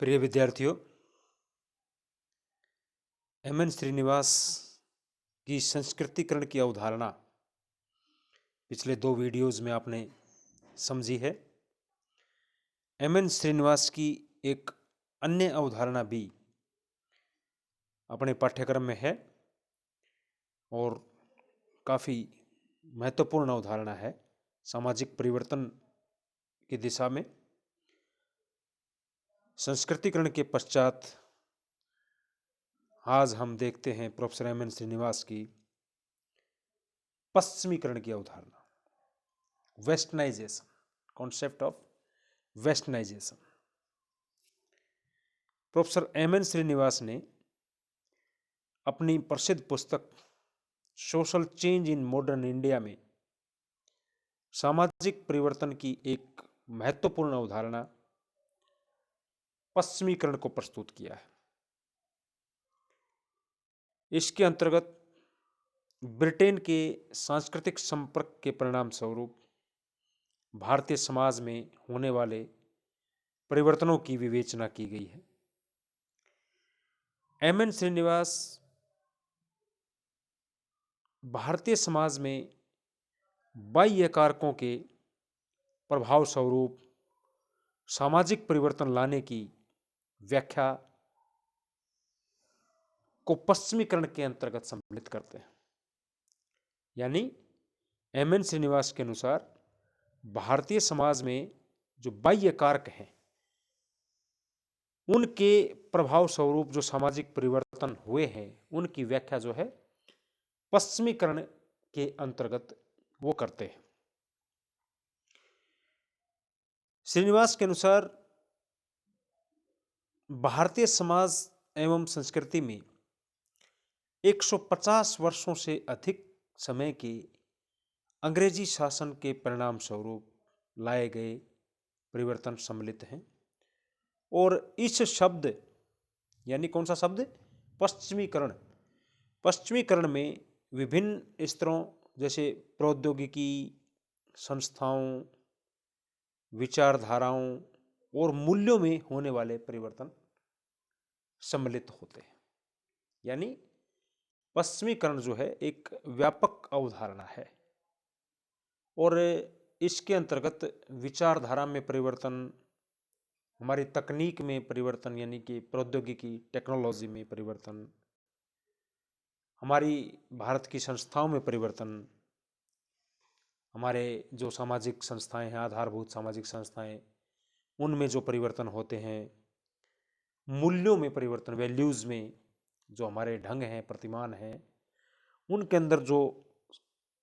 प्रिय विद्यार्थियों, M N Srinivas की संस्कृतिकरण की अवधारणा पिछले 2 वीडियोज़ में आपने समझी है। एम एन श्रीनिवास की एक अन्य अवधारणा भी अपने पाठ्यक्रम में है और काफ़ी महत्वपूर्ण अवधारणा है सामाजिक परिवर्तन की दिशा में। संस्कृतिकरण के पश्चात आज हम देखते हैं प्रोफेसर एम एन श्रीनिवास की पश्चिमीकरण की अवधारणा, westernisation, concept of westernisation. Professor M N Srinivas ने अपनी प्रसिद्ध पुस्तक social change in modern India में सामाजिक परिवर्तन की एक महत्वपूर्ण अवधारणा पश्चिमीकरण को प्रस्तुत किया है। इसके अंतर्गत ब्रिटेन के सांस्कृतिक संपर्क के परिणाम स्वरूप भारतीय समाज में होने वाले परिवर्तनों की विवेचना की गई है। एम एन श्रीनिवास भारतीय समाज में बाह्य कारकों के प्रभाव स्वरूप सामाजिक परिवर्तन लाने की व्याख्या को पश्चिमीकरण के अंतर्गत सम्मिलित करते हैं। यानी एम एन श्रीनिवास के अनुसार भारतीय समाज में जो बाह्य कारक हैं उनके प्रभाव स्वरूप जो सामाजिक परिवर्तन हुए हैं उनकी व्याख्या जो है पश्चिमीकरण के अंतर्गत वो करते हैं। श्रीनिवास के अनुसार भारतीय समाज एवं संस्कृति में 150 वर्षों से अधिक समय के अंग्रेजी शासन के परिणाम स्वरूप लाए गए परिवर्तन सम्मिलित हैं और इस शब्द यानी कौन सा शब्द, पश्चिमीकरण, पश्चिमीकरण में विभिन्न स्तरों जैसे प्रौद्योगिकी, संस्थाओं, विचारधाराओं और मूल्यों में होने वाले परिवर्तन सम्मिलित होते हैं। यानी पश्चिमीकरण जो है एक व्यापक अवधारणा है और इसके अंतर्गत विचारधारा में परिवर्तन, हमारी तकनीक में परिवर्तन यानी कि प्रौद्योगिकी, टेक्नोलॉजी में परिवर्तन, हमारी भारत की संस्थाओं में परिवर्तन, हमारे जो सामाजिक संस्थाएं हैं, आधारभूत सामाजिक संस्थाएं, उनमें जो परिवर्तन होते हैं, मूल्यों में परिवर्तन, वैल्यूज़ में जो हमारे ढंग हैं, प्रतिमान हैं, उनके अंदर जो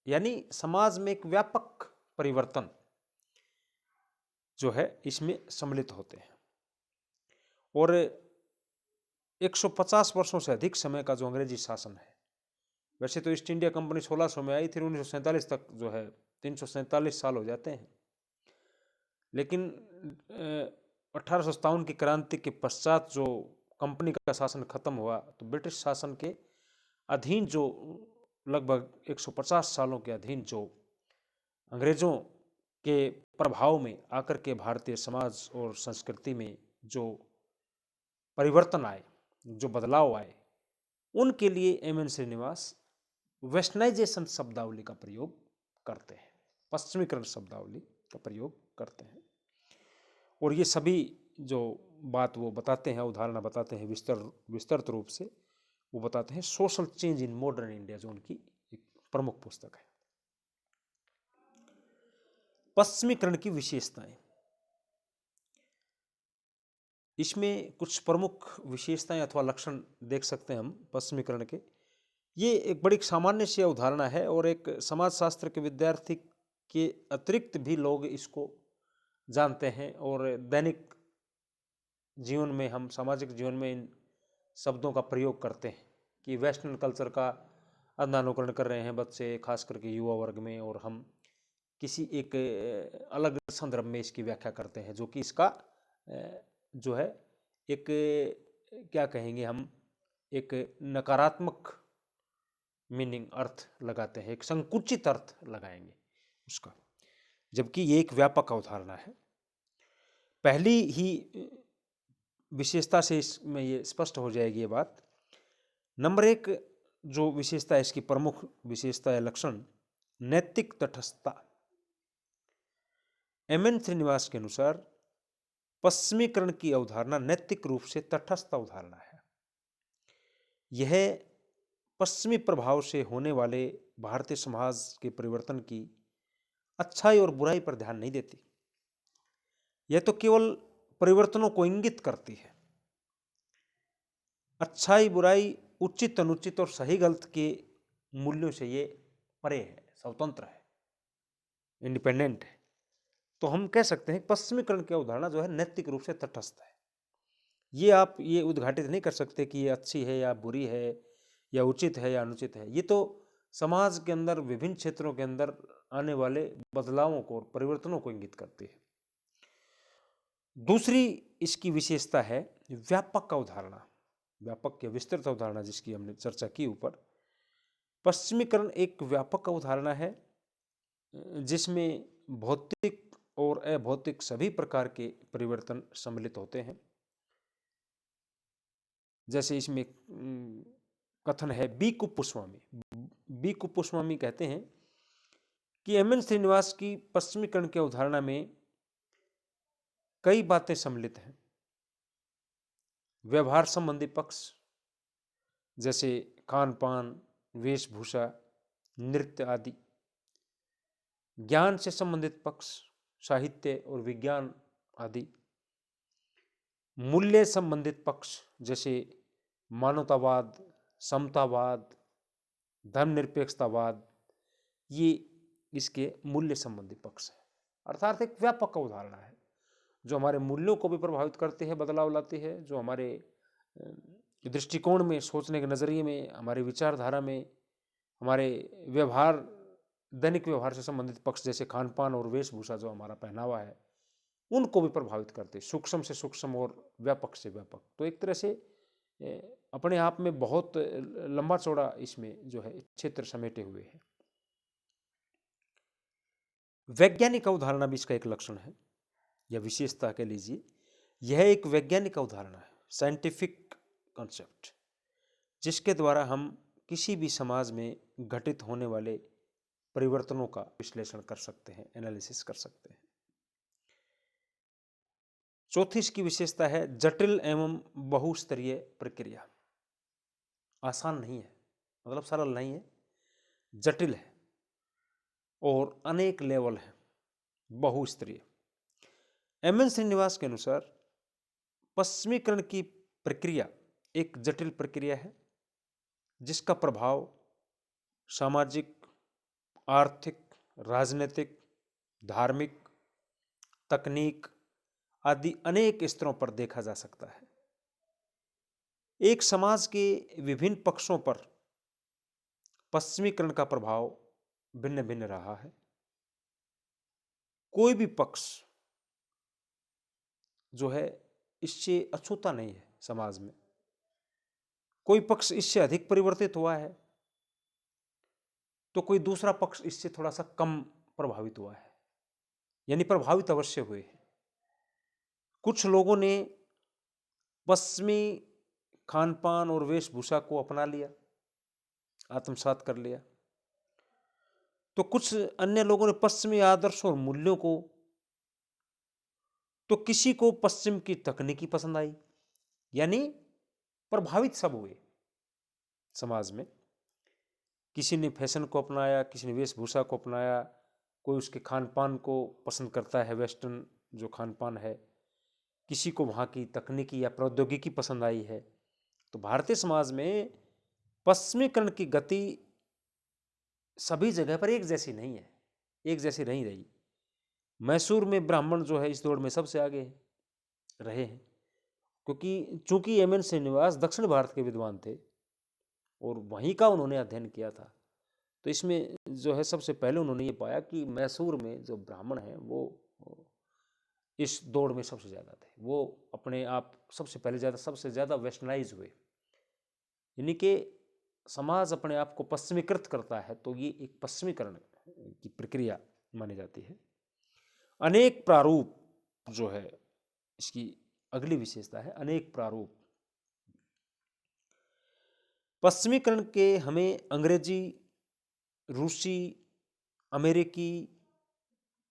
यानी समाज में एक व्यापक परिवर्तन जो है इसमें सम्मिलित होते हैं। और 150 वर्षों से अधिक समय का जो अंग्रेजी शासन है, वैसे तो ईस्ट इंडिया कंपनी 1600 में आई थी, 1947 तक जो है 347 साल हो जाते हैं, लेकिन 1857 की क्रांति के पश्चात जो कंपनी का शासन खत्म हुआ तो ब्रिटिश शासन के अधीन जो लगभग 150 सालों के अधीन जो अंग्रेजों के प्रभाव में आकर के भारतीय समाज और संस्कृति में जो परिवर्तन आए, जो बदलाव आए, उनके लिए एम एन श्रीनिवास वेस्टर्नाइजेशन शब्दावली का प्रयोग करते हैं, पश्चिमीकरण शब्दावली का प्रयोग करते हैं। और ये सभी जो बात वो बताते हैं, उदाहरण बताते हैं विस्तृत रूप से, वो बताते हैं social change in modern India, जो उनकी एक प्रमुख पुस्तक है। पश्चिमीकरण की विशेषताएं, इसमें कुछ प्रमुख विशेषताएं अथवा लक्षण देख सकते हैं हम पश्चिमीकरण के। ये एक बड़ी सामान्य सी अवधारणा है और एक समाजशास्त्र के विद्यार्थी के अतिरिक्त भी लोग इसको जानते हैं और दैनिक जीवन में, हम सामाजिक जीवन में इन शब्दों का प्रयोग करते हैं कि वेस्टर्न कल्चर का अंधानुकरण कर रहे हैं बच्चे, खास करके युवा वर्ग में, और हम किसी एक अलग संदर्भ में इसकी व्याख्या करते हैं, जो कि इसका जो है एक क्या कहेंगे हम, एक नकारात्मक मीनिंग, अर्थ लगाते हैं, एक संकुचित अर्थ लगाएंगे उसका, जबकि ये एक व्यापक अवधारणा है। पहली ही विशेषता से इसमें ये स्पष्ट हो जाएगी ये बात। नंबर एक जो विशेषता है, इसकी प्रमुख विशेषता या लक्षण, नैतिक तटस्थता। एम.एन. श्रीनिवास के अनुसार पश्चिमीकरण की अवधारणा नैतिक रूप से तटस्थ अवधारणा है। यह पश्चिमी प्रभाव से होने वाले भारतीय समाज के परिवर्तन की अच्छाई और बुराई पर ध्यान नहीं देती। यह तो केवल परिवर्तनों को इंगित करती है। अच्छाई बुराई, उचित अनुचित और सही गलत के मूल्यों से ये परे है, स्वतंत्र है, इंडिपेंडेंट है। तो हम कह सकते हैं पश्चिमीकरण की अवधारणा जो है नैतिक रूप से तटस्थ है। ये आप ये उद्घाटित नहीं कर सकते कि ये अच्छी है या बुरी है, या उचित है या अनुचित है। ये तो समाज के अंदर विभिन्न क्षेत्रों के अंदर आने वाले बदलावों को और परिवर्तनों को इंगित करती है। दूसरी इसकी विशेषता है व्यापक अवधारणा, व्यापक या विस्तृत अवधारणा, जिसकी हमने चर्चा की ऊपर। पश्चिमीकरण एक व्यापक अवधारणा है जिसमें भौतिक और अभौतिक सभी प्रकार के परिवर्तन सम्मिलित होते हैं। जैसे इसमें कथन है बी कुप्पुस्वामी कहते हैं कि एम.एन. श्रीनिवास की पश्चिमीकरण की अवधारणा में कई बातें सम्मिलित हैं। व्यवहार संबंधी पक्ष जैसे खान पान, वेशभूषा, नृत्य आदि। ज्ञान से संबंधित पक्ष, साहित्य और विज्ञान आदि। मूल्य संबंधित पक्ष जैसे मानवतावाद, समतावाद, धर्मनिरपेक्षतावाद, ये इसके मूल्य संबंधी पक्ष है। अर्थात एक व्यापक अवधारणा है जो हमारे मूल्यों को भी प्रभावित करती है, बदलाव लाती है, जो हमारे दृष्टिकोण में, सोचने के नजरिए में, हमारे विचारधारा में, हमारे व्यवहार, दैनिक व्यवहार से संबंधित पक्ष जैसे खान पान और वेशभूषा, जो हमारा पहनावा है, उनको भी प्रभावित करते हैं, सूक्ष्म से सूक्ष्म और व्यापक से व्यापक। तो एक तरह से अपने आप में बहुत लंबा चौड़ा इसमें जो है क्षेत्र समेटे हुए हैं। वैज्ञानिक अवधारणा भी इसका एक लक्षण है या विशेषता कह लीजिए। यह एक वैज्ञानिक अवधारणा है, साइंटिफिक कॉन्सेप्ट, जिसके द्वारा हम किसी भी समाज में घटित होने वाले परिवर्तनों का विश्लेषण कर सकते हैं, एनालिसिस कर सकते हैं। चौथी इसकी विशेषता है जटिल एवं बहुस्तरीय प्रक्रिया। आसान नहीं है, मतलब सरल नहीं है, जटिल है और अनेक लेवल है, बहुस्तरीय। एम.एन. श्रीनिवास के अनुसार पश्चिमीकरण की प्रक्रिया एक जटिल प्रक्रिया है जिसका प्रभाव सामाजिक, आर्थिक, राजनीतिक, धार्मिक, तकनीक आदि अनेक स्तरों पर देखा जा सकता है। एक समाज के विभिन्न पक्षों पर पश्चिमीकरण का प्रभाव भिन्न भिन्न रहा है। कोई भी पक्ष जो है इससे अछूता नहीं है समाज में। कोई पक्ष इससे अधिक परिवर्तित हुआ है तो कोई दूसरा पक्ष इससे थोड़ा सा कम प्रभावित हुआ है, यानी प्रभावित अवश्य हुए हैं। कुछ लोगों ने पश्चिमी खान पान और वेशभूषा को अपना लिया, आत्मसात कर लिया, तो कुछ अन्य लोगों ने पश्चिमी आदर्श और मूल्यों को, तो किसी को पश्चिम की तकनीकी पसंद आई, यानी प्रभावित सब हुए समाज में। किसी ने फैशन को अपनाया, किसी ने वेशभूषा को अपनाया, कोई उसके खान पान को पसंद करता है, वेस्टर्न जो खान पान है, किसी को वहाँ की तकनीकी या प्रौद्योगिकी पसंद आई है। तो भारतीय समाज में पश्चिमीकरण की गति सभी जगह पर एक जैसी नहीं है, एक जैसी नहीं रही। मैसूर में ब्राह्मण जो है इस दौड़ में सबसे आगे रहे हैं, क्योंकि चूंकि एम.एन. श्रीनिवास दक्षिण भारत के विद्वान थे और वहीं का उन्होंने अध्ययन किया था, तो इसमें जो है सबसे पहले उन्होंने ये पाया कि मैसूर में जो ब्राह्मण हैं वो इस दौड़ में सबसे ज़्यादा थे। वो अपने आप सबसे ज़्यादा वेस्टर्नाइज हुए, यानी कि समाज अपने आप को पश्चिमीकृत करता है, तो ये एक पश्चिमीकरण की प्रक्रिया मानी जाती है। अनेक प्रारूप जो है इसकी अगली विशेषता है अनेक प्रारूप। पश्चिमीकरण के हमें अंग्रेजी, रूसी, अमेरिकी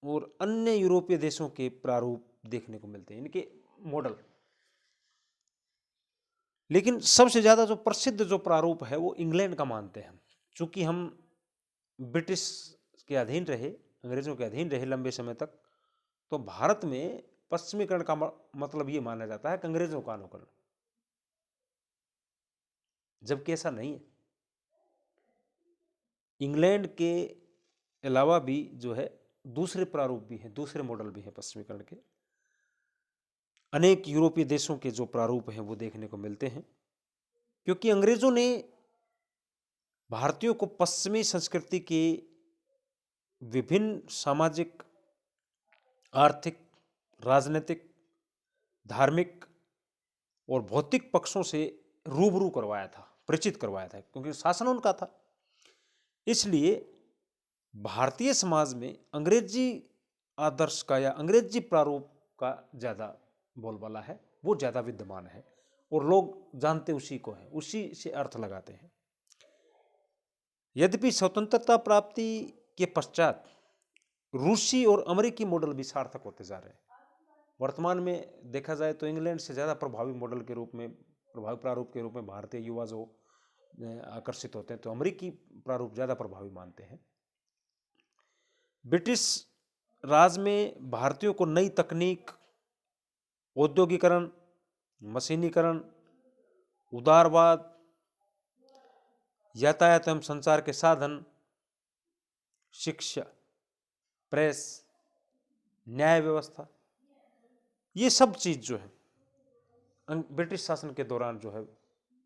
और अन्य यूरोपीय देशों के प्रारूप देखने को मिलते हैं, इनके मॉडल। लेकिन सबसे ज़्यादा जो प्रसिद्ध जो प्रारूप है वो इंग्लैंड का मानते हैं। चूंकि हम ब्रिटिश के अधीन रहे, अंग्रेजों के अधीन रहे लंबे समय तक, तो भारत में पश्चिमीकरण का मतलब ये माना जाता है कि अंग्रेजों का अनुकरण, जबकि ऐसा नहीं है। इंग्लैंड के अलावा भी जो है दूसरे प्रारूप भी हैं, दूसरे मॉडल भी हैं पश्चिमीकरण के। अनेक यूरोपीय देशों के जो प्रारूप हैं वो देखने को मिलते हैं, क्योंकि अंग्रेजों ने भारतीयों को पश्चिमी संस्कृति के विभिन्न सामाजिक, आर्थिक, राजनीतिक, धार्मिक और भौतिक पक्षों से रूबरू करवाया था, परिचित करवाया था, क्योंकि शासन उनका था। इसलिए भारतीय समाज में अंग्रेजी आदर्श का या अंग्रेजी प्रारूप का ज़्यादा बोलबाला है, वो ज़्यादा विद्यमान है और लोग जानते उसी को है, उसी से अर्थ लगाते हैं। यद्यपि स्वतंत्रता प्राप्ति के पश्चात रूसी और अमेरिकी मॉडल भी सार्थक होते जा रहे हैं। वर्तमान में देखा जाए तो इंग्लैंड से ज़्यादा प्रभावी मॉडल के रूप में, प्रभावी प्रारूप के रूप में भारतीय युवा जो आकर्षित होते हैं, तो अमेरिकी प्रारूप ज़्यादा प्रभावी मानते हैं। ब्रिटिश राज में भारतीयों को नई तकनीक, औद्योगिकरण, मशीनीकरण, उदारवाद, यातायात एवं संचार के साधन, शिक्षा, प्रेस, न्याय व्यवस्था, ये सब चीज जो है ब्रिटिश शासन के दौरान जो है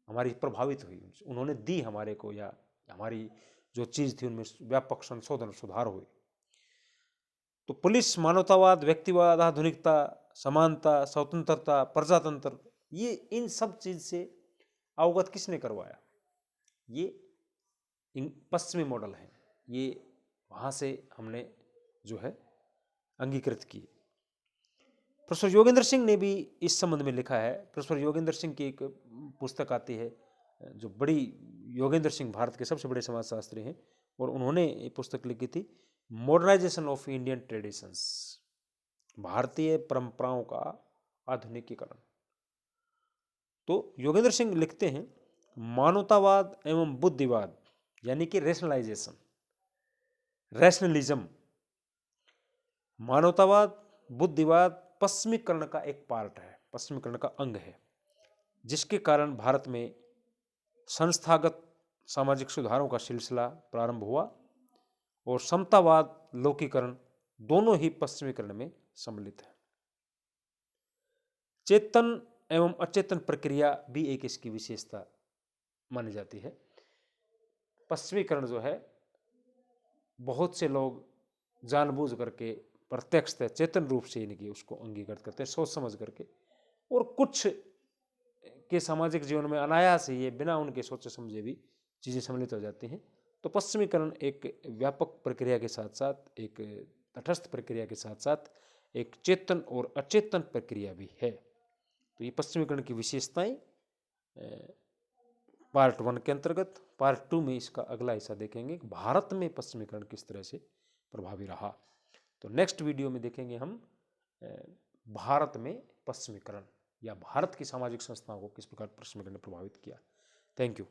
हमारी प्रभावित हुई, उन्होंने दी हमारे को, या हमारी जो चीज थी उनमें व्यापक संशोधन, सुधार हुए। तो पुलिस, मानवतावाद, व्यक्तिवाद, आधुनिकता, समानता, स्वतंत्रता, प्रजातंत्र, ये इन सब चीज से अवगत किसने करवाया? ये पश्चिमी मॉडल है, ये वहाँ से हमने जो है अंगीकृत किए। प्रोफेसर योगेंद्र सिंह ने भी इस संबंध में लिखा है। प्रोफेसर योगेंद्र सिंह की एक पुस्तक आती है जो बड़ी, योगेंद्र सिंह भारत के सबसे बड़े समाजशास्त्री हैं, और उन्होंने ये पुस्तक लिखी थी मॉडर्नाइजेशन ऑफ इंडियन ट्रेडिशंस, भारतीय परंपराओं का आधुनिकीकरण। तो योगेंद्र सिंह लिखते हैं मानवतावाद एवं बुद्धिवाद, यानी कि रेशनलाइजेशन, रैशनलिज्म, मानवतावाद, बुद्धिवाद पश्चिमीकरण का एक पार्ट है, पश्चिमीकरण का अंग है, जिसके कारण भारत में संस्थागत सामाजिक सुधारों का सिलसिला प्रारंभ हुआ और समतावाद, लौकिकरण दोनों ही पश्चिमीकरण में सम्मिलित है। चेतन एवं अचेतन प्रक्रिया भी एक इसकी विशेषता मानी जाती है। पश्चिमीकरण जो है, बहुत से लोग जानबूझ करके प्रत्यक्ष चेतन रूप से इनकी उसको अंगीकृत करते हैं, सोच समझ करके, और कुछ के सामाजिक जीवन में अनायास ही ये बिना उनके सोचे समझे भी चीज़ें सम्मिलित हो जाती हैं। तो पश्चिमीकरण एक व्यापक प्रक्रिया के साथ साथ, एक तटस्थ प्रक्रिया के साथ साथ एक चेतन और अचेतन प्रक्रिया भी है। तो ये पश्चिमीकरण की विशेषताएं पार्ट 1 के अंतर्गत। पार्ट 2 में इसका अगला हिस्सा देखेंगे, भारत में पश्चिमीकरण किस तरह से प्रभावी रहा। तो नेक्स्ट वीडियो में देखेंगे हम भारत में पश्चिमीकरण या भारत की सामाजिक संस्थाओं को किस प्रकार पश्चिमीकरण ने प्रभावित किया। Thank you.